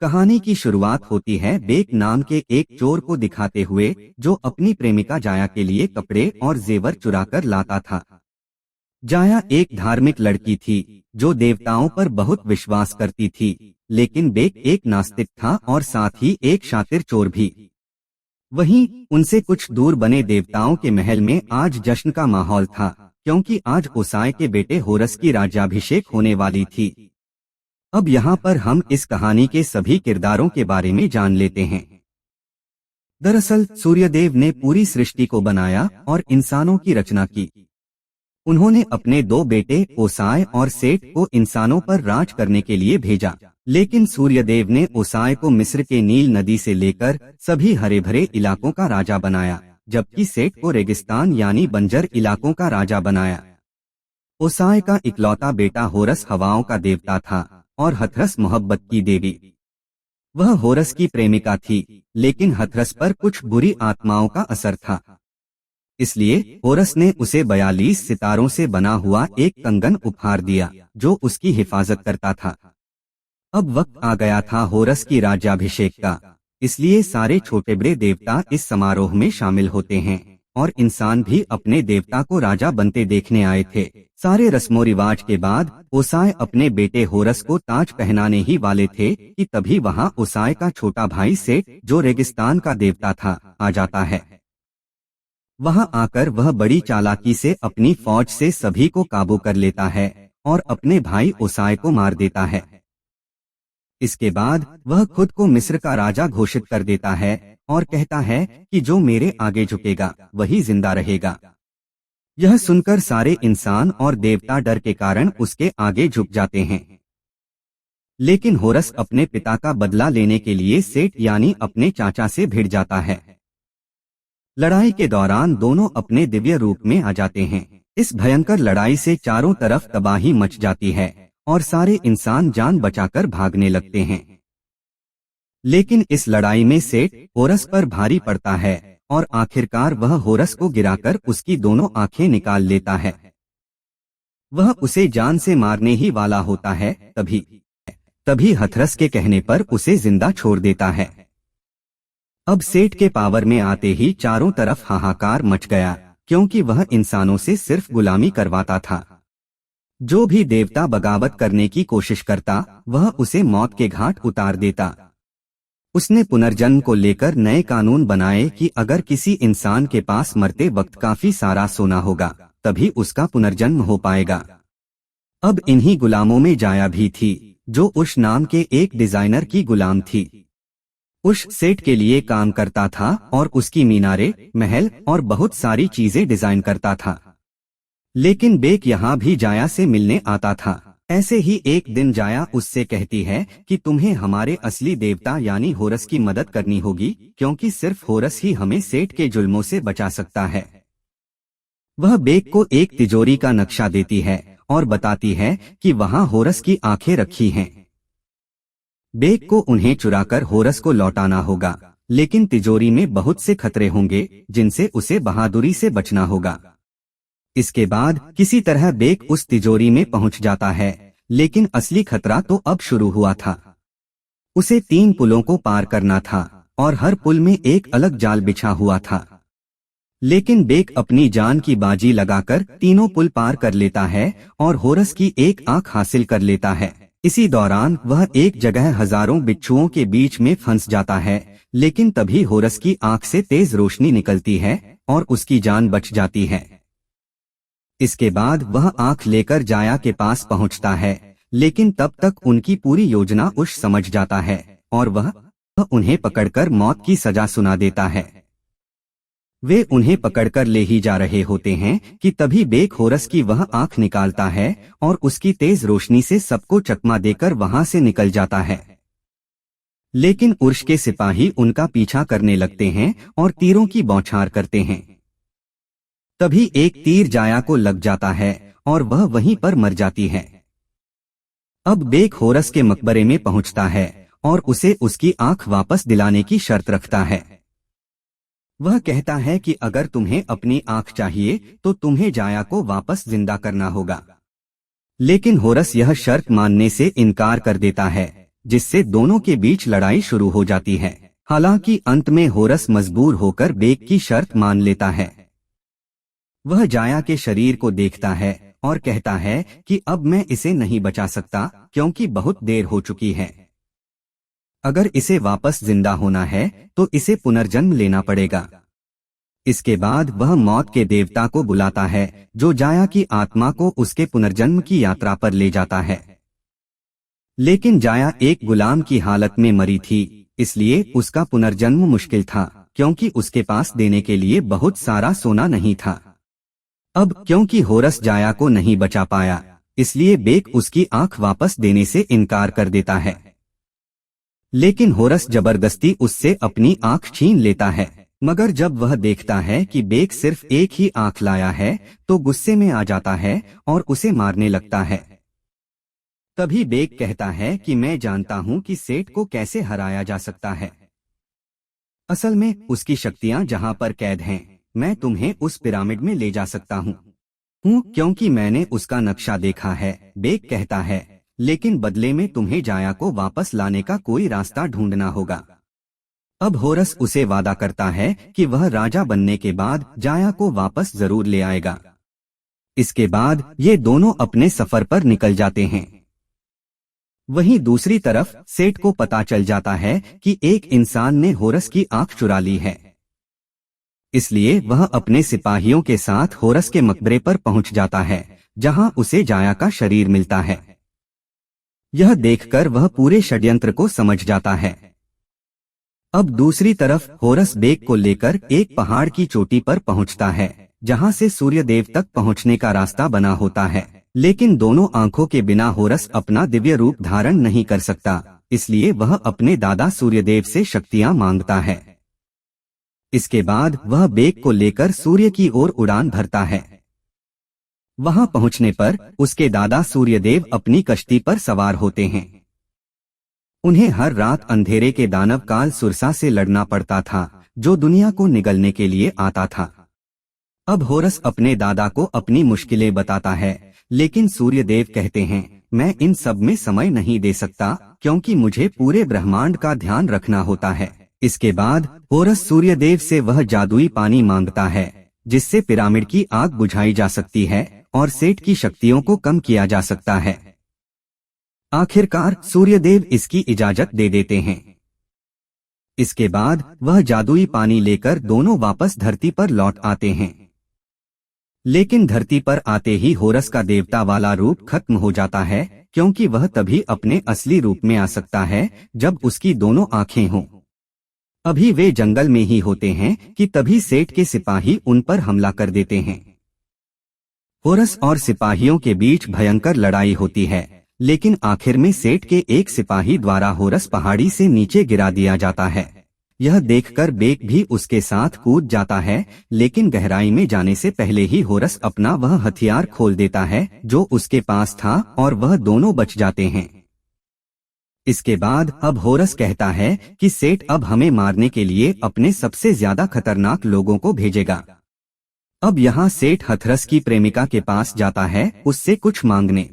कहानी की शुरुआत होती है बेक नाम के एक चोर को दिखाते हुए, जो अपनी प्रेमिका जाया के लिए कपड़े और जेवर चुराकर लाता था। जाया एक धार्मिक लड़की थी जो देवताओं पर बहुत विश्वास करती थी, लेकिन बेक एक नास्तिक था और साथ ही एक शातिर चोर भी। वहीं उनसे कुछ दूर बने देवताओं के महल में आज जश्न का माहौल था, क्योंकि आज ओसाय के बेटे होरस की राज्याभिषेक होने वाली थी। अब यहाँ पर हम इस कहानी के सभी किरदारों के बारे में जान लेते हैं। दरअसल सूर्यदेव ने पूरी सृष्टि को बनाया और इंसानों की रचना की। उन्होंने अपने दो बेटे ओसाय और सेठ को इंसानों पर राज करने के लिए भेजा, लेकिन सूर्यदेव ने ओसाय को मिस्र के नील नदी से लेकर सभी हरे भरे इलाकों का राजा बनाया, जबकि सेठ को रेगिस्तान यानी बंजर इलाकों का राजा बनाया। ओसाय का इकलौता बेटा होरस हवाओं का देवता था और हथरस मोहब्बत की देवी। वह होरस की प्रेमिका थी, लेकिन हथरस पर कुछ बुरी आत्माओं का असर था। इसलिए होरस ने उसे 42 सितारों से बना हुआ एक कंगन उपहार दिया, जो उसकी हिफाजत करता था। अब वक्त आ गया था होरस की राज्याभिषेक का, इसलिए सारे छोटे बड़े देवता इस समारोह में शामिल होते हैं और इंसान भी अपने देवता को राजा बनते देखने आए थे। सारे रस्मों रिवाज के बाद ओसाय अपने बेटे होरस को ताज पहनाने ही वाले थे कि तभी वहां ओसाय का छोटा भाई सेठ, जो रेगिस्तान का देवता था, आ जाता है। वहां आकर वह बड़ी चालाकी से अपनी फौज से सभी को काबू कर लेता है और अपने भाई ओसाय को मार देता है। इसके बाद वह खुद को मिस्र का राजा घोषित कर देता है और कहता है कि जो मेरे आगे झुकेगा वही जिंदा रहेगा। यह सुनकर सारे इंसान और देवता डर के कारण उसके आगे झुक जाते हैं। लेकिन होरस अपने पिता का बदला लेने के लिए सेठ यानी अपने चाचा से भिड़ जाता है। लड़ाई के दौरान दोनों अपने दिव्य रूप में आ जाते हैं। इस भयंकर लड़ाई से चारों तरफ तबाही मच जाती है और सारे इंसान जान बचाकर भागने लगते हैं। लेकिन इस लड़ाई में सेठ होरस पर भारी पड़ता है और आखिरकार वह होरस को गिराकर उसकी दोनों आंखें निकाल लेता है। वह उसे जान से मारने ही वाला होता है, तभी हथरस के कहने पर उसे जिंदा छोड़ देता है। अब सेठ के पावर में आते ही चारों तरफ हाहाकार मच गया, क्योंकि वह इंसानों से सिर्फ गुलामी करवाता था। जो भी देवता बगावत करने की कोशिश करता, वह उसे मौत के घाट उतार देता। उसने पुनर्जन्म को लेकर नए कानून बनाए कि अगर किसी इंसान के पास मरते वक्त काफी सारा सोना होगा, तभी उसका पुनर्जन्म हो पाएगा। अब इन्हीं गुलामों में जाया भी थी, जो उश नाम के एक डिजाइनर की गुलाम थी। उश सेठ के लिए काम करता था और उसकी मीनारे, महल और बहुत सारी चीजें डिजाइन करता था। लेकिन बेक यहाँ भी जाया से मिलने आता था। ऐसे ही एक दिन जाया उससे कहती है कि तुम्हें हमारे असली देवता यानी होरस की मदद करनी होगी, क्योंकि सिर्फ होरस ही हमें सेठ के जुल्मों से बचा सकता है। वह बेक को एक तिजोरी का नक्शा देती है और बताती है कि वहां होरस की आंखें रखी हैं। बेक को उन्हें चुराकर होरस को लौटाना होगा, लेकिन तिजोरी में बहुत से खतरे होंगे जिनसे उसे बहादुरी से बचना होगा। इसके बाद किसी तरह बेक उस तिजोरी में पहुंच जाता है, लेकिन असली खतरा तो अब शुरू हुआ था। उसे 3 पुलों को पार करना था और हर पुल में एक अलग जाल बिछा हुआ था। लेकिन बेक अपनी जान की बाजी लगाकर तीनों पुल पार कर लेता है और होरस की एक आंख हासिल कर लेता है। इसी दौरान वह एक जगह हजारों बिच्छुओं के बीच में फंस जाता है, लेकिन तभी होरस की आंख से तेज रोशनी निकलती है और उसकी जान बच जाती है। इसके बाद वह आंख लेकर जाया के पास पहुंचता है, लेकिन तब तक उनकी पूरी योजना उश समझ जाता है और वह उन्हें पकड़कर मौत की सजा सुना देता है। वे उन्हें पकड़कर ले ही जा रहे होते हैं कि तभी बेक होरस की वह आंख निकालता है और उसकी तेज रोशनी से सबको चकमा देकर वहां से निकल जाता है। लेकिन उर्श के सिपाही उनका पीछा करने लगते हैं और तीरों की बौछार करते हैं। तभी एक तीर जाया को लग जाता है और वह वहीं पर मर जाती है। अब बेक होरस के मकबरे में पहुंचता है और उसे उसकी आंख वापस दिलाने की शर्त रखता है। वह कहता है कि अगर तुम्हें अपनी आंख चाहिए तो तुम्हें जाया को वापस जिंदा करना होगा। लेकिन होरस यह शर्त मानने से इनकार कर देता है, जिससे दोनों के बीच लड़ाई शुरू हो जाती है। हालांकि अंत में होरस मजबूर होकर बेक की शर्त मान लेता है। वह जाया के शरीर को देखता है और कहता है कि अब मैं इसे नहीं बचा सकता क्योंकि बहुत देर हो चुकी है। अगर इसे वापस जिंदा होना है तो इसे पुनर्जन्म लेना पड़ेगा। इसके बाद वह मौत के देवता को बुलाता है जो जाया की आत्मा को उसके पुनर्जन्म की यात्रा पर ले जाता है। लेकिन जाया एक गुलाम की हालत में मरी थी, इसलिए उसका पुनर्जन्म मुश्किल था क्योंकि उसके पास देने के लिए बहुत सारा सोना नहीं था। अब क्योंकि होरस जाया को नहीं बचा पाया, इसलिए बेक उसकी आंख वापस देने से इनकार कर देता है। लेकिन होरस जबरदस्ती उससे अपनी आंख छीन लेता है। मगर जब वह देखता है कि बेक सिर्फ एक ही आंख लाया है तो गुस्से में आ जाता है और उसे मारने लगता है। तभी बेक कहता है कि मैं जानता हूं कि सेठ को कैसे हराया जा सकता है। असल में उसकी शक्तियां जहां पर कैद हैं, मैं तुम्हें उस पिरामिड में ले जा सकता हूं क्योंकि मैंने उसका नक्शा देखा है, बेक कहता है। लेकिन बदले में तुम्हें जाया को वापस लाने का कोई रास्ता ढूंढना होगा। अब होरस उसे वादा करता है कि वह राजा बनने के बाद जाया को वापस जरूर ले आएगा। इसके बाद ये दोनों अपने सफर पर निकल जाते हैं। वहीं दूसरी तरफ सेठ को पता चल जाता है कि एक इंसान ने होरस की आंख चुरा ली है। इसलिए वह अपने सिपाहियों के साथ होरस के मकबरे पर पहुंच जाता है, जहां उसे जाया का शरीर मिलता है। यह देखकर वह पूरे षड्यंत्र को समझ जाता है। अब दूसरी तरफ होरस बेक को लेकर एक पहाड़ की चोटी पर पहुंचता है, जहां से सूर्यदेव तक पहुंचने का रास्ता बना होता है। लेकिन दोनों आंखों के बिना होरस अपना दिव्य रूप धारण नहीं कर सकता, इसलिए वह अपने दादा सूर्यदेव से शक्तियां मांगता है। इसके बाद वह बेक को लेकर सूर्य की ओर उड़ान भरता है। वहां पहुंचने पर उसके दादा सूर्यदेव अपनी कश्ती पर सवार होते हैं। उन्हें हर रात अंधेरे के दानव काल सुरसा से लड़ना पड़ता था, जो दुनिया को निगलने के लिए आता था। अब होरस अपने दादा को अपनी मुश्किलें बताता है, लेकिन सूर्यदेव कहते हैं, मैं इन सब में समय नहीं दे सकता क्योंकि मुझे पूरे ब्रह्मांड का ध्यान रखना होता है। इसके बाद होरस सूर्यदेव से वह जादुई पानी मांगता है, जिससे पिरामिड की आग बुझाई जा सकती है और सेठ की शक्तियों को कम किया जा सकता है। आखिरकार सूर्यदेव इसकी इजाजत दे देते हैं। इसके बाद वह जादुई पानी लेकर दोनों वापस धरती पर लौट आते हैं। लेकिन धरती पर आते ही होरस का देवता वाला रूप खत्म हो जाता है, क्योंकि वह तभी अपने असली रूप में आ सकता है जब उसकी दोनों आंखें हों। अभी वे जंगल में ही होते हैं कि तभी सेठ के सिपाही उन पर हमला कर देते हैं। होरस और सिपाहियों के बीच भयंकर लड़ाई होती है, लेकिन आखिर में सेठ के एक सिपाही द्वारा होरस पहाड़ी से नीचे गिरा दिया जाता है। यह देखकर बेक भी उसके साथ कूद जाता है, लेकिन गहराई में जाने से पहले ही होरस अपना वह हथियार खोल देता है जो उसके पास था और वह दोनों बच जाते हैं। इसके बाद अब होरस कहता है कि सेठ अब हमें मारने के लिए अपने सबसे ज्यादा खतरनाक लोगों को भेजेगा। अब यहाँ सेठ हथरस की प्रेमिका के पास जाता है उससे कुछ मांगने।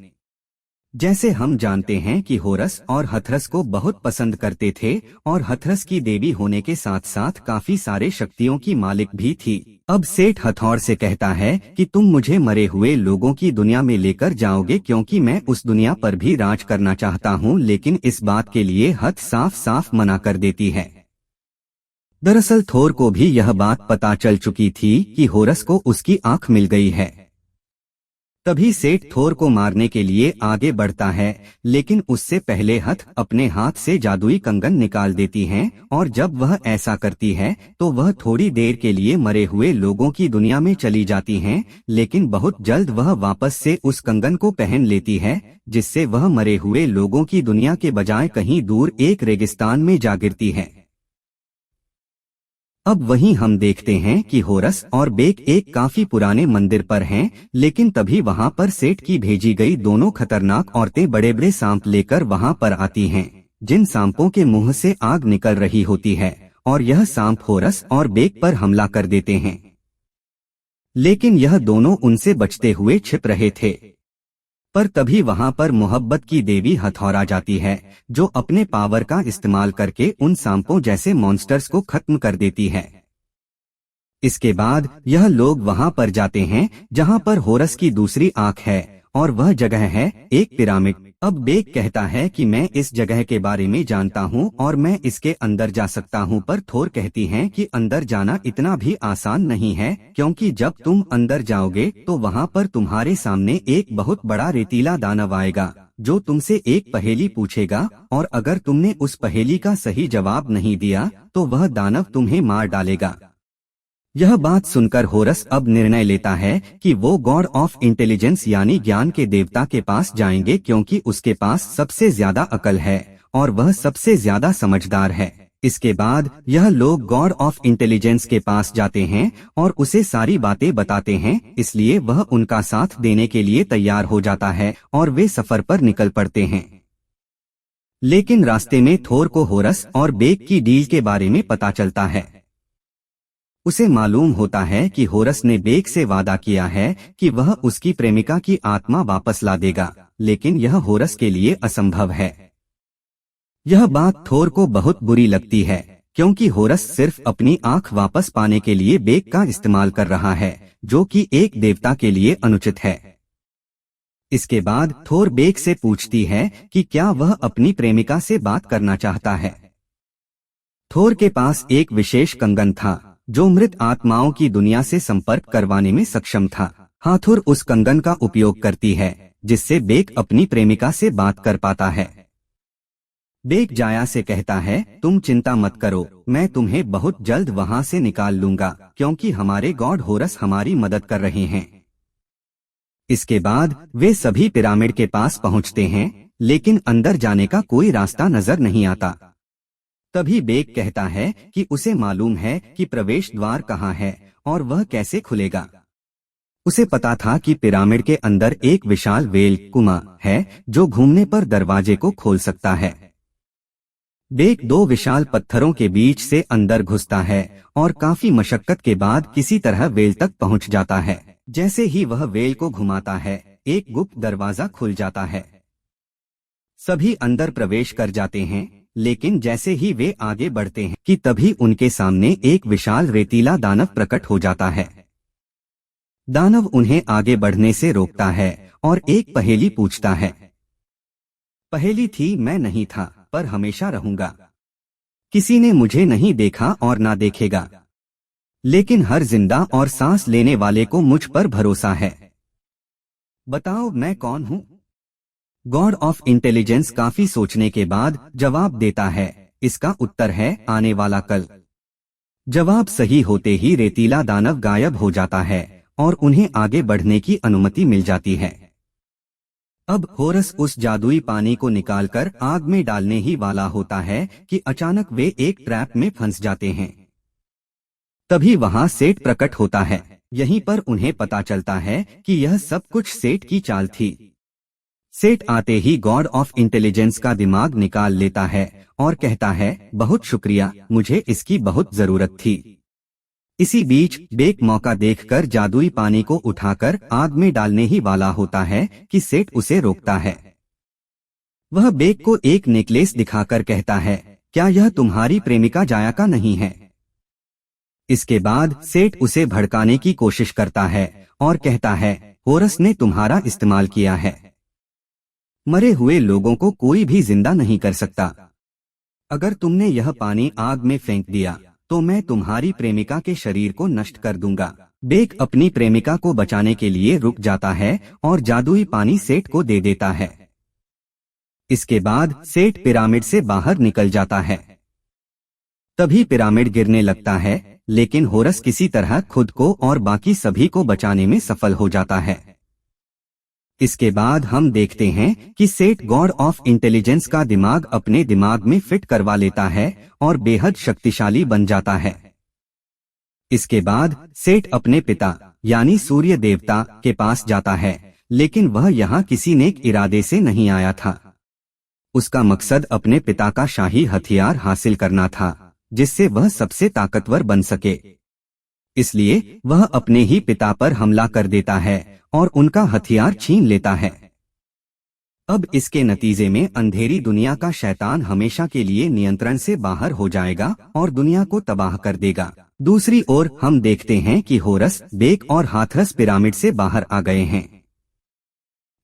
जैसे हम जानते हैं कि होरस और हथरस को बहुत पसंद करते थे और हथरस की देवी होने के साथ साथ काफी सारे शक्तियों की मालिक भी थी। अब सेठ हथौड़ से कहता है कि तुम मुझे मरे हुए लोगों की दुनिया में लेकर जाओगे, क्योंकि मैं उस दुनिया पर भी राज करना चाहता हूँ। लेकिन इस बात के लिए हथ साफ साफ मना कर देती है। दरअसल थोर को भी यह बात पता चल चुकी थी कि होरस को उसकी आंख मिल गई है। तभी सेठ थोर को मारने के लिए आगे बढ़ता है, लेकिन उससे पहले हथ अपने हाथ से जादुई कंगन निकाल देती हैं और जब वह ऐसा करती है तो वह थोड़ी देर के लिए मरे हुए लोगों की दुनिया में चली जाती हैं, लेकिन बहुत जल्द वह वापस से उस कंगन को पहन लेती है, जिससे वह मरे हुए लोगों की दुनिया के बजाय कहीं दूर एक रेगिस्तान में जा गिरती है। अब वहीं हम देखते हैं कि होरस और बेक एक काफी पुराने मंदिर पर हैं, लेकिन तभी वहां पर सेठ की भेजी गई दोनों खतरनाक औरतें बड़े बड़े सांप लेकर वहां पर आती हैं, जिन सांपों के मुंह से आग निकल रही होती है और यह सांप होरस और बेक पर हमला कर देते हैं। लेकिन यह दोनों उनसे बचते हुए छिप रहे थे। पर तभी वहां पर मोहब्बत की देवी हथौड़ा जाती है, जो अपने पावर का इस्तेमाल करके उन सांपों जैसे मॉन्स्टर्स को खत्म कर देती है। इसके बाद यह लोग वहां पर जाते हैं जहां पर होरस की दूसरी आंख है, और वह जगह है एक पिरामिड। अब बेक कहता है कि मैं इस जगह के बारे में जानता हूँ और मैं इसके अंदर जा सकता हूँ, पर थोर कहती हैं कि अंदर जाना इतना भी आसान नहीं है, क्योंकि जब तुम अंदर जाओगे तो वहाँ पर तुम्हारे सामने एक बहुत बड़ा रेतीला दानव आएगा, जो तुमसे एक पहेली पूछेगा, और अगर तुमने उस पहेली का सही जवाब नहीं दिया तो वह दानव तुम्हें मार डालेगा। यह बात सुनकर होरस अब निर्णय लेता है कि वो गॉड ऑफ इंटेलिजेंस यानी ज्ञान के देवता के पास जाएंगे, क्योंकि उसके पास सबसे ज्यादा अकल है और वह सबसे ज्यादा समझदार है। इसके बाद यह लोग गॉड ऑफ इंटेलिजेंस के पास जाते हैं और उसे सारी बातें बताते हैं, इसलिए वह उनका साथ देने के लिए तैयार हो जाता है और वे सफर पर निकल पड़ते हैं। लेकिन रास्ते में थोर को होरस और बेक की डील के बारे में पता चलता है। उसे मालूम होता है कि होरस ने बेक से वादा किया है कि वह उसकी प्रेमिका की आत्मा वापस ला देगा, लेकिन यह होरस के लिए असंभव है। यह बात थोर को बहुत बुरी लगती है, क्योंकि होरस सिर्फ अपनी आंख वापस पाने के लिए बेक का इस्तेमाल कर रहा है, जो कि एक देवता के लिए अनुचित है। इसके बाद थोर बेक से पूछती है कि क्या वह अपनी प्रेमिका से बात करना चाहता है। थोर के पास एक विशेष कंगन था जो मृत आत्माओं की दुनिया से संपर्क करवाने में सक्षम था। हाथुर उस कंगन का उपयोग करती है, जिससे बेक अपनी प्रेमिका से बात कर पाता है। बेक जाया से कहता है, तुम चिंता मत करो, मैं तुम्हें बहुत जल्द वहां से निकाल लूंगा, क्योंकि हमारे गॉड होरस हमारी मदद कर रहे हैं। इसके बाद वे सभी पिरामिड के पास पहुंचते हैं, लेकिन अंदर जाने का कोई रास्ता नजर नहीं आता। तभी बेक कहता है कि उसे मालूम है कि प्रवेश द्वार कहाँ है और वह कैसे खुलेगा। उसे पता था कि पिरामिड के अंदर एक विशाल वेल कुआं है, जो घूमने पर दरवाजे को खोल सकता है। बेक दो विशाल पत्थरों के बीच से अंदर घुसता है और काफी मशक्कत के बाद किसी तरह वेल तक पहुंच जाता है। जैसे ही वह वेल को घुमाता है, एक गुप्त दरवाजा खुल जाता है। सभी अंदर प्रवेश कर जाते हैं, लेकिन जैसे ही वे आगे बढ़ते हैं कि तभी उनके सामने एक विशाल रेतीला दानव प्रकट हो जाता है। दानव उन्हें आगे बढ़ने से रोकता है और एक पहेली पूछता है। पहेली थी, मैं नहीं था पर हमेशा रहूंगा। किसी ने मुझे नहीं देखा और ना देखेगा, लेकिन हर जिंदा और सांस लेने वाले को मुझ पर भरोसा है। बताओ मैं कौन हूँ? गॉड ऑफ इंटेलिजेंस काफी सोचने के बाद जवाब देता है, इसका उत्तर है आने वाला कल। जवाब सही होते ही रेतीला दानव गायब हो जाता है और उन्हें आगे बढ़ने की अनुमति मिल जाती है। अब होरस उस जादुई पानी को निकालकर आग में डालने ही वाला होता है कि अचानक वे एक ट्रैप में फंस जाते हैं। तभी वहां सेठ प्रकट होता है। यहीं पर उन्हें पता चलता है कि यह सब कुछ सेठ की चाल थी। सेठ आते ही गॉड ऑफ इंटेलिजेंस का दिमाग निकाल लेता है और कहता है, बहुत शुक्रिया, मुझे इसकी बहुत जरूरत थी। इसी बीच बेक मौका देखकर जादुई पानी को उठाकर आग में डालने ही वाला होता है कि सेठ उसे रोकता है। वह बेक को एक नेकलेस दिखाकर कहता है, क्या यह तुम्हारी प्रेमिका जाया का नहीं है? इसके बाद सेठ उसे भड़काने की कोशिश करता है और कहता है, होरस ने तुम्हारा इस्तेमाल किया है। मरे हुए लोगों को कोई भी जिंदा नहीं कर सकता। अगर तुमने यह पानी आग में फेंक दिया तो मैं तुम्हारी प्रेमिका के शरीर को नष्ट कर दूंगा। बेक अपनी प्रेमिका को बचाने के लिए रुक जाता है और जादुई पानी सेठ को दे देता है। इसके बाद सेठ पिरामिड से बाहर निकल जाता है। तभी पिरामिड गिरने लगता है, लेकिन होरस किसी तरह खुद को और बाकी सभी को बचाने में सफल हो जाता है। इसके बाद हम देखते हैं कि सेठ गॉड ऑफ इंटेलिजेंस का दिमाग अपने दिमाग में फिट करवा लेता है और बेहद शक्तिशाली बन जाता है। इसके बाद सेठ अपने पिता यानी सूर्य देवता के पास जाता है, लेकिन वह यहाँ किसी नेक इरादे से नहीं आया था। उसका मकसद अपने पिता का शाही हथियार हासिल करना था, जिससे वह सबसे ताकतवर बन सके। इसलिए वह अपने ही पिता पर हमला कर देता है और उनका हथियार छीन लेता है। अब इसके नतीजे में अंधेरी दुनिया का शैतान हमेशा के लिए नियंत्रण से बाहर हो जाएगा और दुनिया को तबाह कर देगा। दूसरी ओर हम देखते हैं कि होरस, बेक और हाथरस पिरामिड से बाहर आ गए हैं।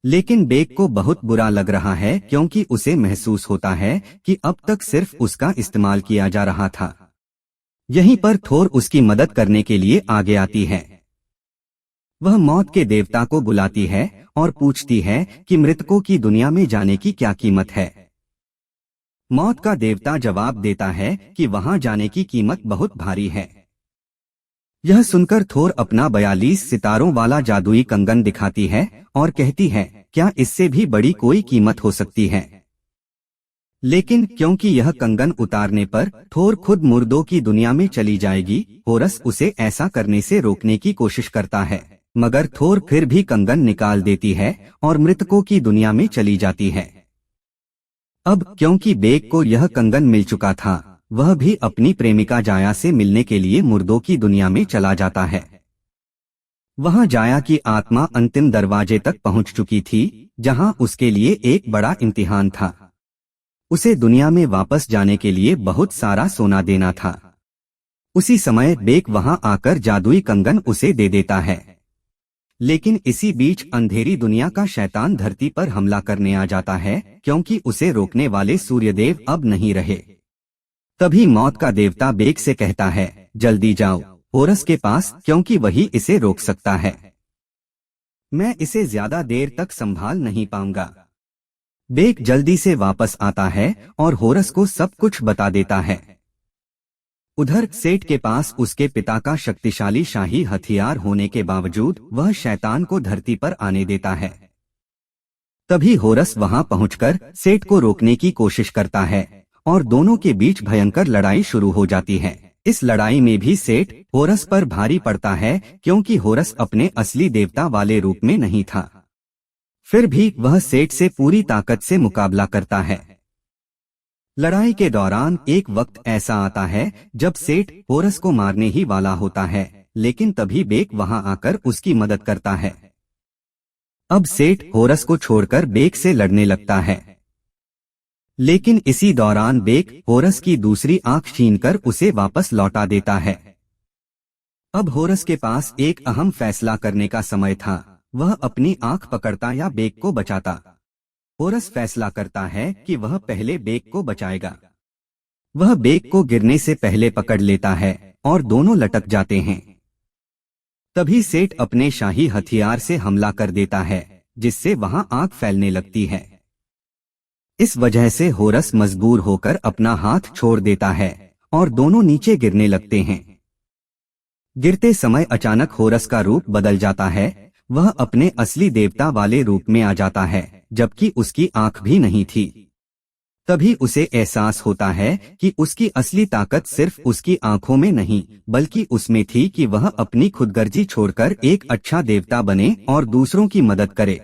लेकिन बेक को बहुत बुरा लग रहा है क्योंकि उसे महसूस होता है कि अब तक सिर्फ उसका इस्तेमाल किया जा रहा था। यहीं पर थोर उसकी मदद करने के लिए आगे आती है। वह मौत के देवता को बुलाती है और पूछती है कि मृतकों की दुनिया में जाने की क्या कीमत है। मौत का देवता जवाब देता है कि वहां जाने की कीमत बहुत भारी है। यह सुनकर थोर अपना 42 सितारों वाला जादुई कंगन दिखाती है और कहती है, क्या इससे भी बड़ी कोई कीमत हो सकती है? लेकिन क्योंकि यह कंगन उतारने पर थोर खुद मुर्दों की दुनिया में चली जाएगी, होरस उसे ऐसा करने से रोकने की कोशिश करता है, मगर थोर फिर भी कंगन निकाल देती है और मृतकों की दुनिया में चली जाती है। अब क्योंकि बेक को यह कंगन मिल चुका था, वह भी अपनी प्रेमिका जाया से मिलने के लिए मुर्दों की दुनिया में चला जाता है। वहां जाया की आत्मा अंतिम दरवाजे तक पहुंच चुकी थी, जहां उसके लिए एक बड़ा इम्तिहान था। उसे दुनिया में वापस जाने के लिए बहुत सारा सोना देना था। उसी समय बेक वहां आकर जादुई कंगन उसे दे देता है। लेकिन इसी बीच अंधेरी दुनिया का शैतान धरती पर हमला करने आ जाता है, क्योंकि उसे रोकने वाले सूर्यदेव अब नहीं रहे। तभी मौत का देवता बेक से कहता है, जल्दी जाओ होरस के पास, क्योंकि वही इसे रोक सकता है। मैं इसे ज्यादा देर तक संभाल नहीं पाऊंगा। बेक जल्दी से वापस आता है और होरस को सब कुछ बता देता है। उधर सेठ के पास उसके पिता का शक्तिशाली शाही हथियार होने के बावजूद वह शैतान को धरती पर आने देता है। तभी होरस वहां पहुंचकर सेठ को रोकने की कोशिश करता है और दोनों के बीच भयंकर लड़ाई शुरू हो जाती है। इस लड़ाई में भी सेठ होरस पर भारी पड़ता है, क्योंकि होरस अपने असली देवता वाले रूप में नहीं था। फिर भी वह सेठ से पूरी ताकत से मुकाबला करता है। लड़ाई के दौरान एक वक्त ऐसा आता है जब सेठ होरस को मारने ही वाला होता है, लेकिन तभी बेक वहां आकर उसकी मदद करता है। अब सेठ होरस को छोड़कर बेक से लड़ने लगता है, लेकिन इसी दौरान बेक होरस की दूसरी आंख छीनकर उसे वापस लौटा देता है। अब होरस के पास एक अहम फैसला करने का समय था। वह अपनी आंख पकड़ता या बेक को बचाता। होरस फैसला करता है कि वह पहले बेक को बचाएगा। वह बेक को गिरने से पहले पकड़ लेता है और दोनों लटक जाते हैं। तभी सेठ अपने शाही हथियार से हमला कर देता है, जिससे वहां आग फैलने लगती है। इस वजह से होरस मजबूर होकर अपना हाथ छोड़ देता है और दोनों नीचे गिरने लगते हैं। गिरते समय अचानक होरस का रूप बदल जाता है। वह अपने असली देवता वाले रूप में आ जाता है, जबकि उसकी आंख भी नहीं थी। तभी उसे एहसास होता है कि उसकी असली ताकत सिर्फ उसकी आंखों में नहीं, बल्कि उसमें थी कि वह अपनी खुदगर्जी छोड़कर एक अच्छा देवता बने और दूसरों की मदद करे।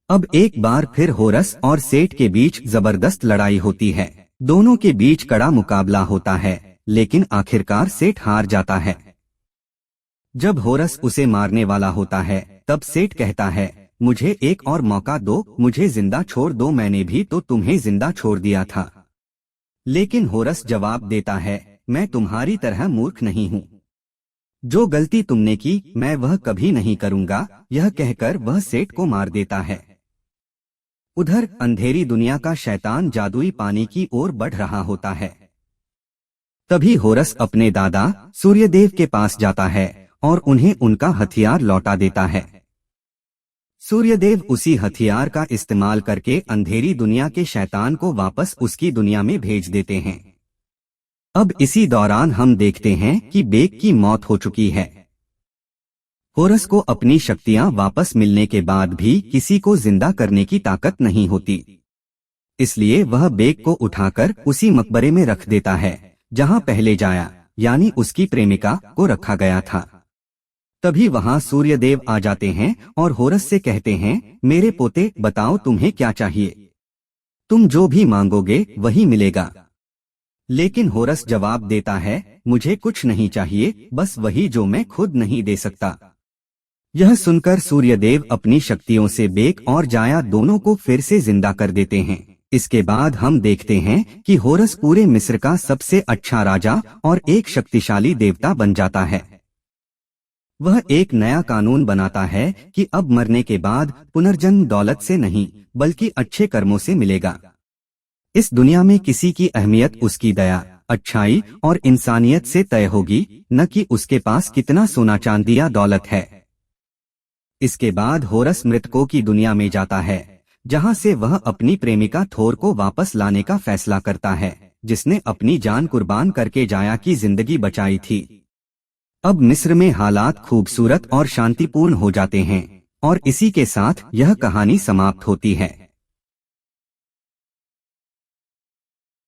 अब एक बार फिर होरस और सेठ के बीच जबरदस्त लड़ाई होती है। दोनों के बीच कड़ा मुकाबला होता है, लेकिन आखिरकार सेठ हार जाता है। जब होरस उसे मारने वाला होता है, तब सेठ कहता है, मुझे एक और मौका दो, मुझे जिंदा छोड़ दो, मैंने भी तो तुम्हें जिंदा छोड़ दिया था। लेकिन होरस जवाब देता है, मैं तुम्हारी तरह मूर्ख नहीं हूँ। जो गलती तुमने की मैं वह कभी नहीं करूँगा। यह कहकर वह सेठ को मार देता है। उधर अंधेरी दुनिया का शैतान जादुई पानी की ओर बढ़ रहा होता है। तभी होरस अपने दादा सूर्यदेव के पास जाता है और उन्हें उनका हथियार लौटा देता है। सूर्यदेव उसी हथियार का इस्तेमाल करके अंधेरी दुनिया के शैतान को वापस उसकी दुनिया में भेज देते हैं। अब इसी दौरान हम देखते हैं कि बेक की मौत हो चुकी है। होरस को अपनी शक्तियां वापस मिलने के बाद भी किसी को जिंदा करने की ताकत नहीं होती। इसलिए वह बेक को उठाकर उसी मकबरे में रख देता है जहां पहले जाया यानी उसकी प्रेमिका को रखा गया था। तभी वहां सूर्यदेव आ जाते हैं और होरस से कहते हैं, मेरे पोते बताओ तुम्हें क्या चाहिए, तुम जो भी मांगोगे वही मिलेगा। लेकिन होरस जवाब देता है, मुझे कुछ नहीं चाहिए, बस वही जो मैं खुद नहीं दे सकता। यह सुनकर सूर्यदेव अपनी शक्तियों से बेक और जाया दोनों को फिर से जिंदा कर देते हैं। इसके बाद हम देखते हैं कि होरस पूरे मिस्र का सबसे अच्छा राजा और एक शक्तिशाली देवता बन जाता है। वह एक नया कानून बनाता है कि अब मरने के बाद पुनर्जन्म दौलत से नहीं बल्कि अच्छे कर्मों से मिलेगा। इस दुनिया में किसी की अहमियत उसकी दया, अच्छाई और इंसानियत से तय होगी, न कि उसके पास कितना सोना चांदी या दौलत है। इसके बाद होरस मृतकों की दुनिया में जाता है, जहां से वह अपनी प्रेमिका थोर को वापस लाने का फैसला करता है, जिसने अपनी जान कुर्बान करके जाया की जिंदगी बचाई थी। अब मिस्र में हालात खूबसूरत और शांतिपूर्ण हो जाते हैं और इसी के साथ यह कहानी समाप्त होती है।